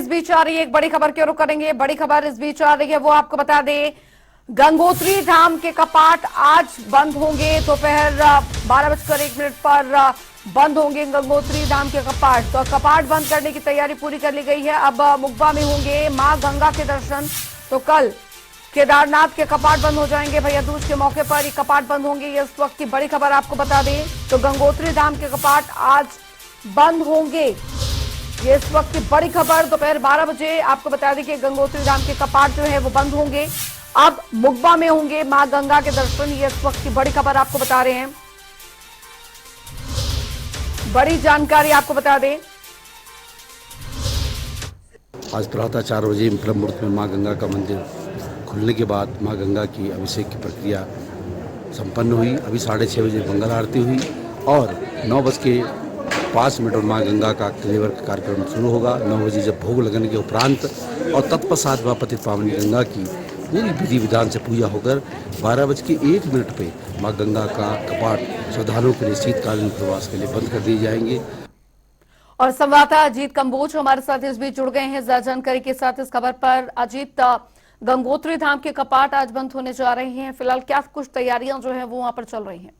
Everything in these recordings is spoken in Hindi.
इस बीच आ रही है एक बड़ी खबर की रुख करेंगे। बड़ी खबर इस बीच आ रही है वो आपको बता दें, गंगोत्री धाम के कपाट आज बंद होंगे। दोपहर 12:01 पर बंद होंगे गंगोत्री धाम के कपाट। तो कपाट बंद करने की तैयारी पूरी कर ली गई है। अब मुक्बा में होंगे मां गंगा के दर्शन। तो कल केदारनाथ के कपाट बंद हो जाएंगे। भैया दूज के मौके पर ये कपाट बंद होंगे। ये इस वक्त की बड़ी खबर आपको बता दें। तो गंगोत्री धाम के कपाट आज बंद होंगे, ये इस वक्त की बड़ी खबर। दोपहर 12 बजे आपको बता दें कि गंगोत्री धाम के कपाट जो है वो बंद होंगे। अब मुक्बा में होंगे मां गंगा के दर्शन। ये इस वक्त की बड़ी खबर आपको बता रहे हैं। बड़ी जानकारी आपको बता दें, आज प्रातः 4 बजे ब्रह्म मुहूर्त में मां गंगा का मंदिर खुलने के बाद मां गंगा की अभिषेक की प्रक्रिया संपन्न हुई। अभी 6:30 बजे मंगल आरती हुई और 9:05 पर मां गंगा का कलेवर का कार्यक्रम शुरू होगा। 9 बजे जब भोग लगने के उपरांत और तत्पश्चात वह पतित पावनी गंगा की पूरी विधि विधान से पूजा होकर 12:01 पे मां गंगा का कपाट श्रद्धालुओं के लिए शीतकालीन प्रवास के लिए बंद कर दिए जाएंगे। और संवाददाता अजीत कंबोज हमारे साथ इस बीच जुड़ गए हैं ज्यादा जानकारी के साथ इस खबर पर। अजीत, गंगोत्री धाम के कपाट आज बंद होने जा रहे हैं, फिलहाल क्या कुछ तैयारियां जो है वो वहां पर चल रही हैं?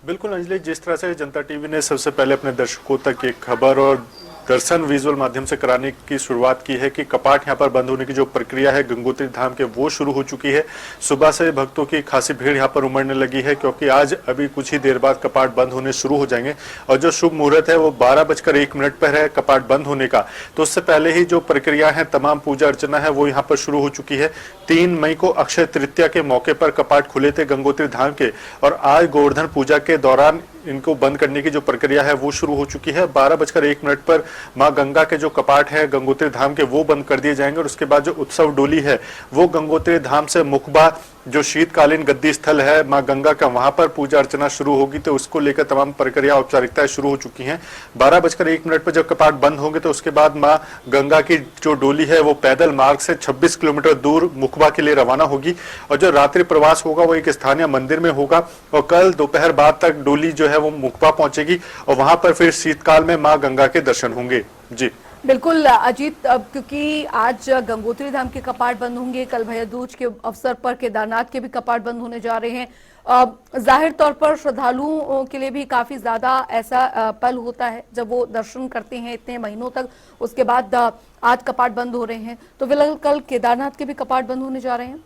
बिल्कुल अंजलि, जिस तरह से जनता टीवी ने सबसे पहले अपने दर्शकों तक एक खबर और दर्शन विजुअल माध्यम से कराने की शुरुआत की है कि कपाट यहां पर बंद होने की जो प्रक्रिया है गंगोत्री धाम के वो शुरू हो चुकी है। सुबह से भक्तों की खासी भीड़ यहां पर उमड़ने लगी है क्योंकि आज अभी कुछ ही देर बाद कपाट बंद होने शुरू हो जाएंगे और जो शुभ मुहूर्त है वो 12:01 पर है कपाट बंद होने का। तो उससे पहले ही जो प्रक्रिया है, तमाम पूजा अर्चना है वो यहाँ पर शुरू हो चुकी है। 3 मई को अक्षय तृतीया के मौके पर कपाट खुले थे गंगोत्री धाम के और आज गोवर्धन पूजा के दौरान इनको बंद करने की जो प्रक्रिया है वो शुरू हो चुकी है। 12:01 पर मां गंगा के जो कपाट है गंगोत्री धाम के वो बंद कर दिए जाएंगे और उसके बाद जो उत्सव डोली है वो गंगोत्री धाम से मुखबा जो शीतकालीन गद्दी स्थल है मां गंगा का, वहां पर पूजा अर्चना शुरू होगी। तो उसको लेकर तमाम प्रक्रिया औपचारिकताएं शुरू हो चुकी हैं। 12:01 पर जब कपाट बंद होंगे तो उसके बाद मां गंगा की जो डोली है वो पैदल मार्ग से 26 किलोमीटर दूर मुखबा के लिए रवाना होगी और जो रात्रि प्रवास होगा वो एक स्थानीय मंदिर में होगा और कल दोपहर बाद तक डोली जो है वो मुखबा पहुंचेगी और वहां पर फिर शीतकाल में मां गंगा के दर्शन होंगे। जी बिल्कुल अजीत, क्योंकि आज गंगोत्री धाम के कपाट बंद होंगे, कल भैया दूज के अवसर पर केदारनाथ के भी कपाट बंद होने जा रहे हैं। जाहिर तौर पर श्रद्धालुओं के लिए भी काफी ज्यादा ऐसा पल होता है जब वो दर्शन करते हैं इतने महीनों तक, उसके बाद आज कपाट बंद हो रहे हैं। तो फिलहाल कल केदारनाथ के भी कपाट बंद होने जा रहे हैं।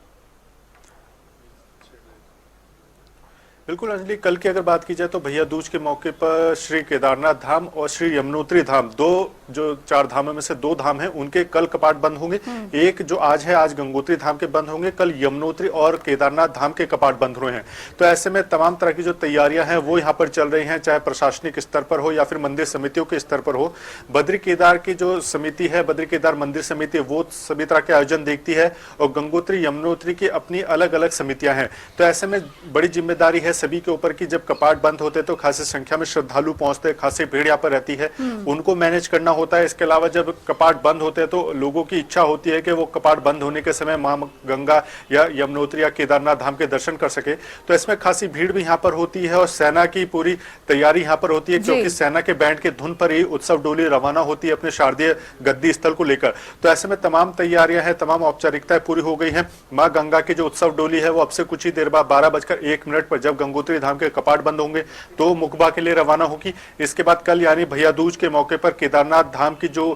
बिल्कुल अंजलि, कल की अगर बात की जाए तो भैया दूज के मौके पर श्री केदारनाथ धाम और श्री यमुनोत्री धाम, दो जो 4 धामों में से 2 धाम हैं उनके कल कपाट बंद होंगे। एक जो आज है, आज गंगोत्री धाम के बंद होंगे, कल यमुनोत्री और केदारनाथ धाम के कपाट बंद हुए हैं। तो ऐसे में तमाम तरह की जो तैयारियां हैं वो यहाँ पर चल रही हैं, चाहे प्रशासनिक स्तर पर हो या फिर मंदिर समितियों के स्तर पर हो। बद्री केदार की जो समिति है, बद्री केदार मंदिर समिति, वो सभी तरह के आयोजन देखती है और गंगोत्री यमुनोत्री की अपनी अलग अलग समितियां हैं। तो ऐसे में बड़ी जिम्मेदारी है सभी के ऊपर कि जब कपाट बंद होते तो खासी संख्या में श्रद्धालु पहुंचते, खासी भीड़ यहाँ पर रहती है, उनको मैनेज करना होता है। इसके अलावा जब कपाट बंद होते हैं तो लोगों की इच्छा होती है कि वो कपाट बंद होने के समय मां गंगा या यमुनोत्री या केदारनाथ धाम के दर्शन कर सके। तो इसमें खासी भीड़ भी यहाँ पर होती है और सेना की पूरी तैयारी यहाँ पर होती है क्योंकि सेना के बैंड के धुन पर ही उत्सव डोली रवाना होती है अपने शारदीय गद्दी स्थल को लेकर। तो ऐसे में तमाम तैयारियां हैं, तमाम औपचारिकताएं पूरी हो गई है। मां गंगा की जो उत्सव डोली है वो अब से कुछ ही देर बाद 12:01 पर जब गंगोत्री धाम के कपाट बंद होंगे तो मुखबा के लिए रवाना होगी। इसके बाद कल यानी भैया दूज के मौके पर केदारनाथ धाम की जो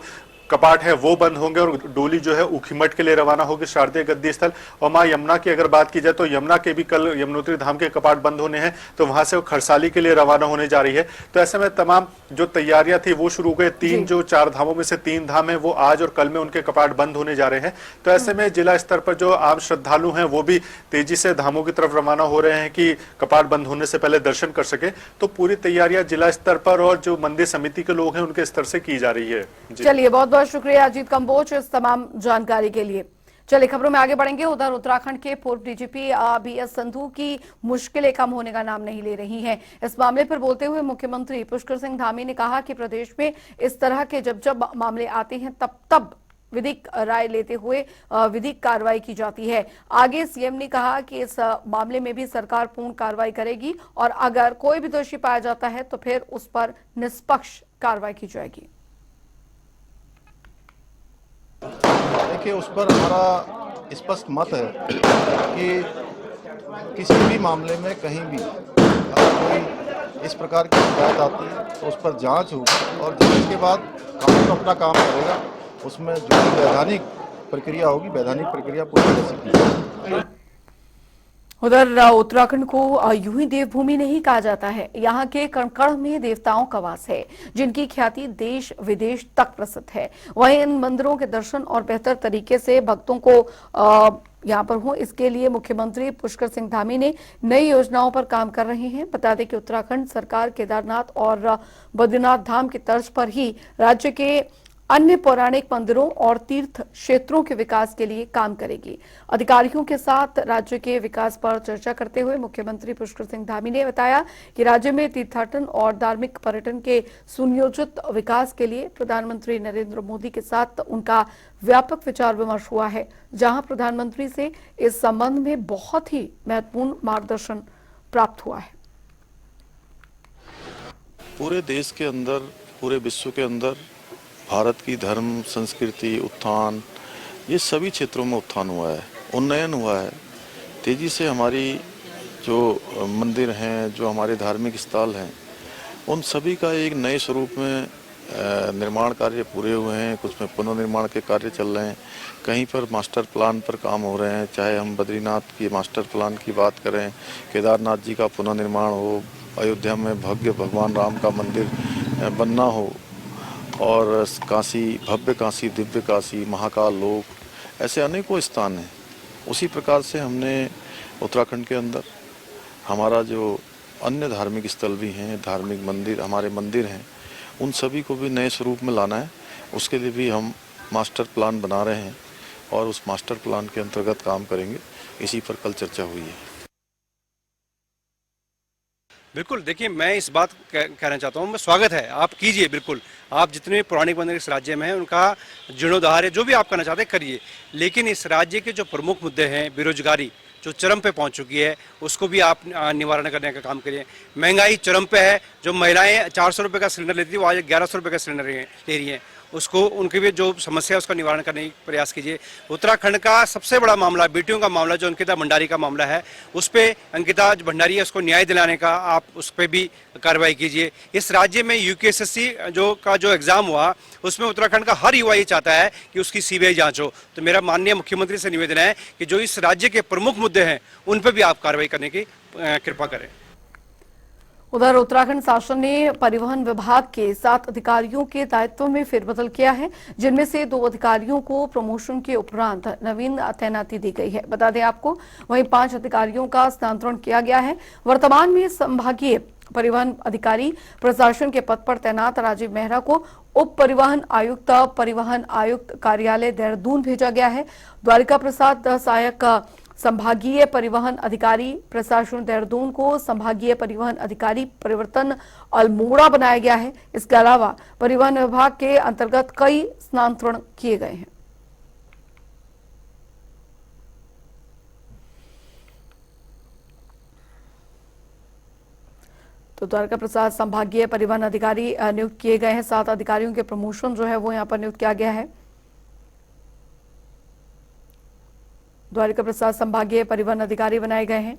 कपाट है वो बंद होंगे और डोली जो है ऊखीमठ के लिए रवाना होगी, शारदीय गद्दी स्थल। और मां यमुना की अगर बात की जाए तो यमुना के भी कल यमुनोत्री धाम के कपाट बंद होने हैं, तो वहां से वो खरसाली के लिए रवाना होने जा रही है। तो ऐसे में तमाम जो तैयारियां थी वो शुरू हो गई। 3 जो 4 धामों में से 3 धाम है वो आज और कल में उनके कपाट बंद होने जा रहे हैं। तो ऐसे में जिला स्तर पर जो आम श्रद्धालु हैं वो भी तेजी से धामों की तरफ रवाना हो रहे हैं कि कपाट बंद होने से पहले दर्शन कर सके। तो पूरी तैयारियां जिला स्तर पर और जो मंदिर समिति के लोग हैं उनके स्तर से की जा रही है। चलिए, बहुत बहुत शुक्रिया अजीत कंबोज इस तमाम जानकारी के लिए। चलिए खबरों में आगे बढ़ेंगे। उधर उत्तराखंड के पूर्व डीजीपी BS संधू की मुश्किलें कम होने का नाम नहीं ले रही हैं। इस मामले पर बोलते हुए मुख्यमंत्री पुष्कर सिंह धामी ने कहा कि प्रदेश में इस तरह के जब मामले आते हैं तब विधिक राय लेते हुए विधिक कार्रवाई की जाती है। आगे सीएम ने कहा कि इस मामले में भी सरकार पूर्ण कार्रवाई करेगी और अगर कोई भी दोषी पाया जाता है तो फिर उस पर निष्पक्ष कार्रवाई की जाएगी। देखिए, उस पर हमारा स्पष्ट मत है कि किसी भी मामले में कहीं भी अगर कोई इस प्रकार की शिकायत आती है तो उस पर जांच होगी और जांच के बाद कानून अपना काम करेगा। उसमें जो भी वैधानिक प्रक्रिया होगी, वैधानिक प्रक्रिया पूरी तरह से की जाएगी। उधर उत्तराखंड को यूं ही देवभूमि नहीं कहा जाता है। यहाँ के कण-कण में देवताओं का वास है, जिनकी ख्याति देश विदेश तक प्रसिद्ध है। वहीं इन मंदिरों के दर्शन और बेहतर तरीके से भक्तों को यहाँ पर हो, इसके लिए मुख्यमंत्री पुष्कर सिंह धामी ने नई योजनाओं पर काम कर रहे हैं। बता दें कि उत्तराखंड सरकार केदारनाथ और बद्रीनाथ धाम की तर्ज पर ही राज्य के अन्य पौराणिक मंदिरों और तीर्थ क्षेत्रों के विकास के लिए काम करेगी। अधिकारियों के साथ राज्य के विकास पर चर्चा करते हुए मुख्यमंत्री पुष्कर सिंह धामी ने बताया कि राज्य में तीर्थाटन और धार्मिक पर्यटन के सुनियोजित विकास के लिए प्रधानमंत्री नरेंद्र मोदी के साथ उनका व्यापक विचार विमर्श हुआ है, जहां प्रधानमंत्री से इस संबंध में बहुत ही महत्वपूर्ण मार्गदर्शन प्राप्त हुआ है। पूरे देश के अंदर, पूरे विश्व के अंदर भारत की धर्म, संस्कृति, उत्थान, ये सभी क्षेत्रों में उत्थान हुआ है, उन्नयन हुआ है। तेजी से हमारी जो मंदिर हैं, जो हमारे धार्मिक स्थल हैं, उन सभी का एक नए स्वरूप में निर्माण कार्य पूरे हुए हैं। कुछ में पुनर्निर्माण के कार्य चल रहे हैं, कहीं पर मास्टर प्लान पर काम हो रहे हैं। चाहे हम बद्रीनाथ की मास्टर प्लान की बात करें, केदारनाथ जी का पुनर्निर्माण हो, अयोध्या में भव्य भगवान राम का मंदिर बनना हो, और काशी, भव्य काशी, दिव्य काशी, महाकाल लोक, ऐसे अनेकों स्थान हैं। उसी प्रकार से हमने उत्तराखंड के अंदर हमारा जो अन्य धार्मिक स्थल भी हैं, धार्मिक मंदिर, हमारे मंदिर हैं, उन सभी को भी नए स्वरूप में लाना है। उसके लिए भी हम मास्टर प्लान बना रहे हैं और उस मास्टर प्लान के अंतर्गत काम करेंगे। इसी पर कल चर्चा हुई है। बिल्कुल, देखिए, मैं इस बात कहना चाहता हूँ, मैं स्वागत है, आप कीजिए, बिल्कुल, आप जितने पौराणिक मंदिर इस राज्य में हैं उनका जीर्णोद्धार है, जो भी आप करना चाहते हैं करिए। लेकिन इस राज्य के जो प्रमुख मुद्दे हैं, बेरोजगारी जो चरम पे पहुंच चुकी है, उसको भी आप निवारण करने का काम करिए। महंगाई चरम पे है, जो महिलाएं 400 रुपये का सिलेंडर लेती थी वो आज 1100 रुपये का सिलेंडर ले रही हैं। उसको, उनकी भी जो समस्या है उसका निवारण करने का प्रयास कीजिए। उत्तराखंड का सबसे बड़ा मामला, बेटियों का मामला, जो अंकिता भंडारी का मामला है, उस पर अंकिता भंडारी है, उसको न्याय दिलाने का आप उस पर भी कार्रवाई कीजिए। इस राज्य में यूपीएससी जो एग्जाम हुआ, उसमें उत्तराखंड का हर युवा ये चाहता है कि उसकी सीबीआई जांच हो। तो मेरा माननीय मुख्यमंत्री से निवेदन है कि जो इस राज्य के प्रमुख मुद्दे हैं उन पर भी आप कार्रवाई करने की कृपा करें। उधर उत्तराखंड शासन ने परिवहन विभाग के 7 अधिकारियों के दायित्व में फेरबदल किया है, जिनमें से 2 अधिकारियों को प्रमोशन के उपरांत नवीन तैनाती दी गई है। बता दें आपको, वहीं 5 अधिकारियों का स्थानांतरण किया गया है। वर्तमान में संभागीय परिवहन अधिकारी प्रशासन के पद पर तैनात राजीव मेहरा को उप परिवहन आयुक्त कार्यालय देहरादून भेजा गया है। द्वारिका प्रसाद सहायक संभागीय परिवहन अधिकारी प्रशासन देहरादून को संभागीय परिवहन अधिकारी परिवर्तन अल्मोड़ा बनाया गया है। इसके अलावा परिवहन विभाग के अंतर्गत कई स्थानांतरण किए गए हैं। तो द्वारका प्रसाद संभागीय परिवहन अधिकारी नियुक्त किए गए हैं। 7 अधिकारियों के प्रमोशन जो है वो यहाँ पर नियुक्त किया गया है। द्वारिका प्रसाद संभागीय परिवहन अधिकारी बनाए गए हैं।